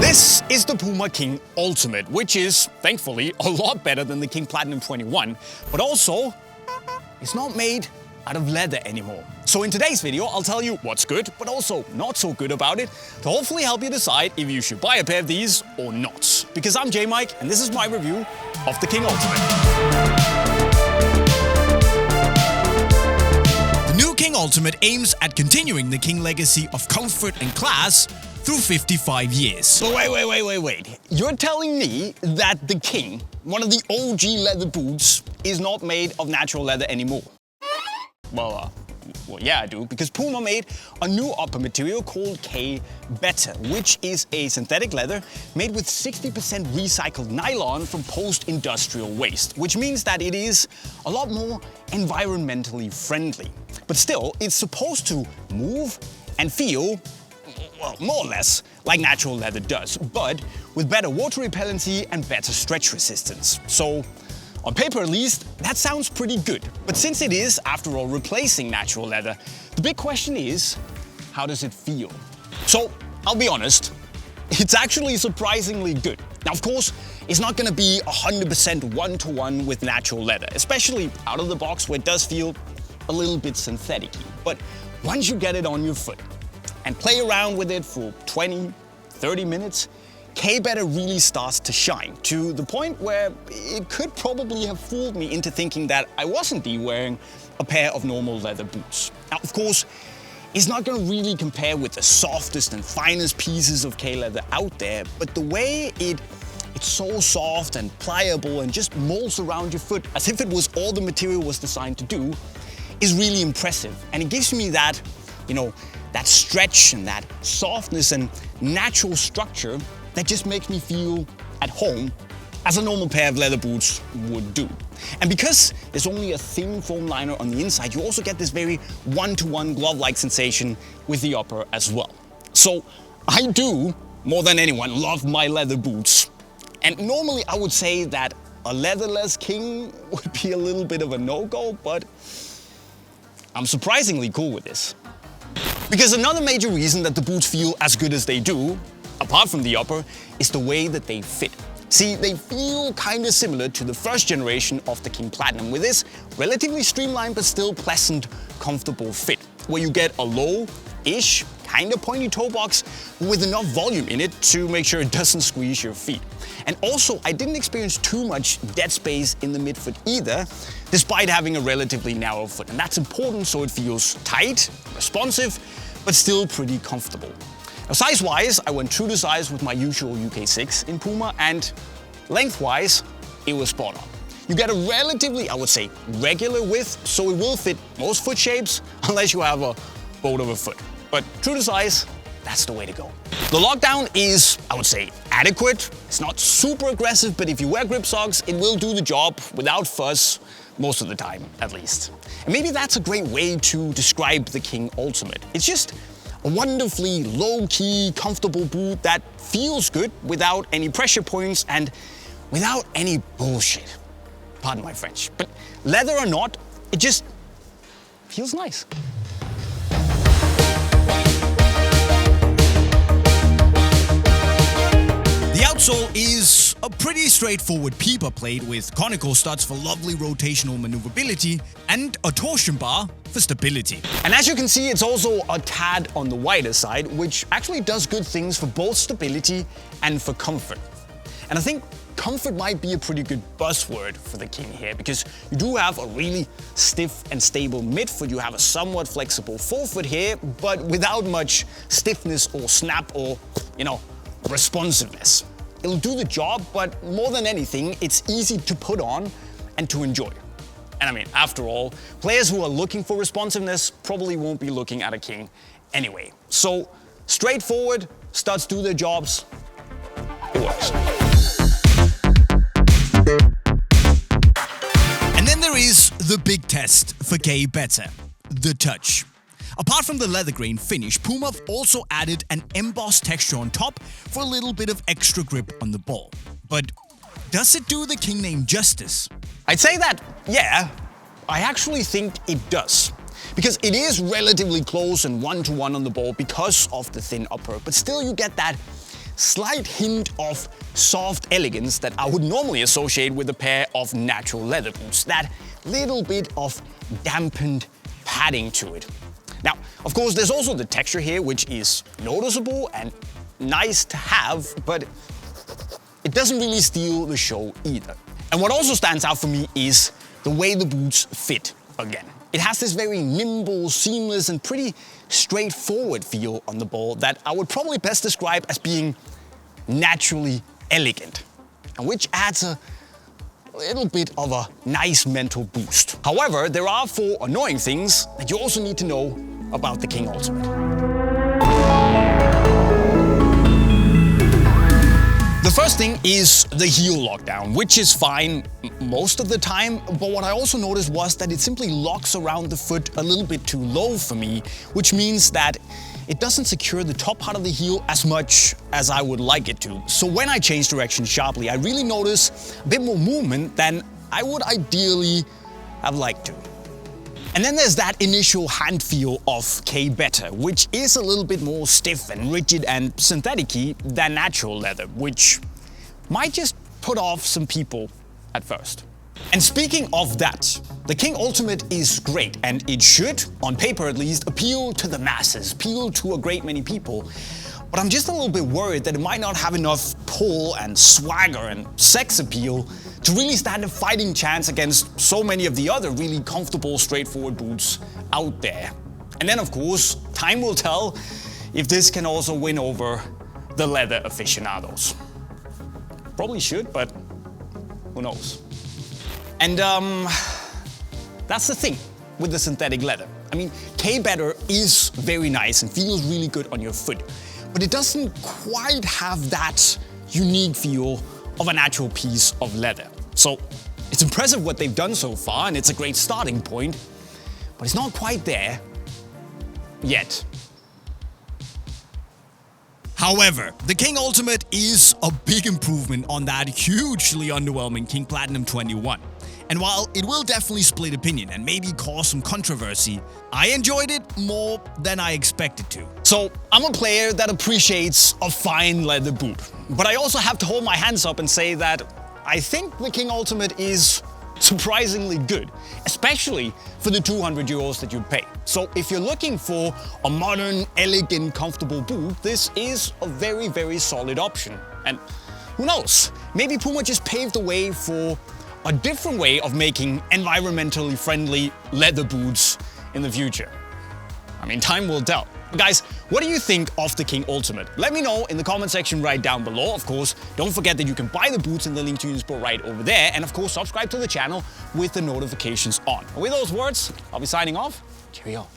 This is the PUMA King Ultimate, which is, thankfully, a lot better than the King Platinum 21, but also, it's not made out of leather anymore. So in today's video, I'll tell you what's good, but also not so good about it, to hopefully help you decide if you should buy a pair of these or not. Because I'm JayMike, and this is my review of the King Ultimate. The new King Ultimate aims at continuing the King legacy of comfort and class through 55 years. But wait. You're telling me that the King, one of the OG leather boots, is not made of natural leather anymore? Well, yeah, I do, because PUMA made a new upper material called K Better, which is a synthetic leather made with 60% recycled nylon from post-industrial waste, which means that it is a lot more environmentally friendly. But still, it's supposed to move and feel, well, more or less like natural leather does, but with better water repellency and better stretch resistance. So, on paper at least, that sounds pretty good. But since it is, after all, replacing natural leather, the big question is, how does it feel? So, I'll be honest, it's actually surprisingly good. Now, of course, it's not gonna be 100% one-to-one with natural leather, especially out of the box where it does feel a little bit synthetic-y. But once you get it on your foot and play around with it for 20, 30 minutes, K Better really starts to shine, to the point where it could probably have fooled me into thinking that I wasn't wearing a pair of normal leather boots. Now, of course, it's not gonna really compare with the softest and finest pieces of K leather out there, but the way it's so soft and pliable and just molds around your foot as if it was all the material was designed to do is really impressive. And it gives me that, that stretch and that softness and natural structure that just makes me feel at home, as a normal pair of leather boots would do. And because there's only a thin foam liner on the inside, you also get this very one-to-one glove-like sensation with the upper as well. So I do, more than anyone, love my leather boots. And normally I would say that a leatherless King would be a little bit of a no-go, but I'm surprisingly cool with this. Because another major reason that the boots feel as good as they do, apart from the upper, is the way that they fit. See, they feel kind of similar to the first generation of the King Platinum, with this relatively streamlined but still pleasant, comfortable fit, where you get a low-ish, kind of pointy toe box with enough volume in it to make sure it doesn't squeeze your feet. And also, I didn't experience too much dead space in the midfoot either, despite having a relatively narrow foot. And that's important so it feels tight, responsive, but still pretty comfortable. Now, size-wise, I went true to size with my usual UK6 in PUMA, and lengthwise, it was spot on. You get a relatively, I would say, regular width, so it will fit most foot shapes, unless you have a boat of a foot. But true to size, that's the way to go. The lockdown is, I would say, adequate. It's not super aggressive, but if you wear grip socks, it will do the job without fuss, most of the time, at least. And maybe that's a great way to describe the King Ultimate. It's just a wonderfully low-key, comfortable boot that feels good without any pressure points and without any bullshit. Pardon my French. But leather or not, it just feels nice. The outsole is a pretty straightforward peeper plate with conical studs for lovely rotational maneuverability and a torsion bar for stability. And as you can see, it's also a tad on the wider side, which actually does good things for both stability and for comfort. And I think comfort might be a pretty good buzzword for the King here, because you do have a really stiff and stable midfoot, you have a somewhat flexible forefoot here, but without much stiffness or snap or, responsiveness. It'll do the job, but more than anything, it's easy to put on and to enjoy. And I mean, after all, players who are looking for responsiveness probably won't be looking at a King anyway. So, straightforward, studs do their jobs, it works. And then there is the big test for K Better, the touch. Apart from the leather grain finish, PUMA have also added an embossed texture on top for a little bit of extra grip on the ball. But does it do the King name justice? I'd say that, yeah, I actually think it does. Because it is relatively close and one-to-one on the ball because of the thin upper, but still you get that slight hint of soft elegance that I would normally associate with a pair of natural leather boots. That little bit of dampened padding to it. Now, of course, there's also the texture here, which is noticeable and nice to have, but it doesn't really steal the show either. And what also stands out for me is the way the boots fit again. It has this very nimble, seamless, and pretty straightforward feel on the ball that I would probably best describe as being naturally elegant, and which adds a little bit of a nice mental boost. However, there are 4 annoying things that you also need to know about the King Ultimate. The first thing is the heel lockdown, which is fine most of the time, but what I also noticed was that it simply locks around the foot a little bit too low for me, which means that it doesn't secure the top part of the heel as much as I would like it to. So when I change direction sharply, I really notice a bit more movement than I would ideally have liked to. And then there's that initial hand feel of K Better, which is a little bit more stiff and rigid and synthetic-y than natural leather, which might just put off some people at first. And speaking of that, the King Ultimate is great, and it should, on paper at least, appeal to the masses, appeal to a great many people. But I'm just a little bit worried that it might not have enough pull and swagger and sex appeal to really stand a fighting chance against so many of the other really comfortable, straightforward boots out there. And then, of course, time will tell if this can also win over the leather aficionados. Probably should, but who knows? And that's the thing with the synthetic leather. I mean, K Better is very nice and feels really good on your foot, but it doesn't quite have that unique feel of a natural piece of leather. So it's impressive what they've done so far, and it's a great starting point, but it's not quite there yet. However, the King Ultimate is a big improvement on that hugely underwhelming King Platinum 21. And while it will definitely split opinion and maybe cause some controversy, I enjoyed it more than I expected to. So I'm a player that appreciates a fine leather boot, but I also have to hold my hands up and say that I think the King Ultimate is surprisingly good, especially for the 200 euros that you'd pay. So if you're looking for a modern, elegant, comfortable boot, this is a very, very solid option. And who knows, maybe PUMA just paved the way for a different way of making environmentally friendly leather boots in the future. I mean, time will tell. Guys, what do you think of the King Ultimate? Let me know in the comment section right down below. Of course, don't forget that you can buy the boots in the link to Unisport right over there. And of course, subscribe to the channel with the notifications on. And with those words, I'll be signing off. Cheerio.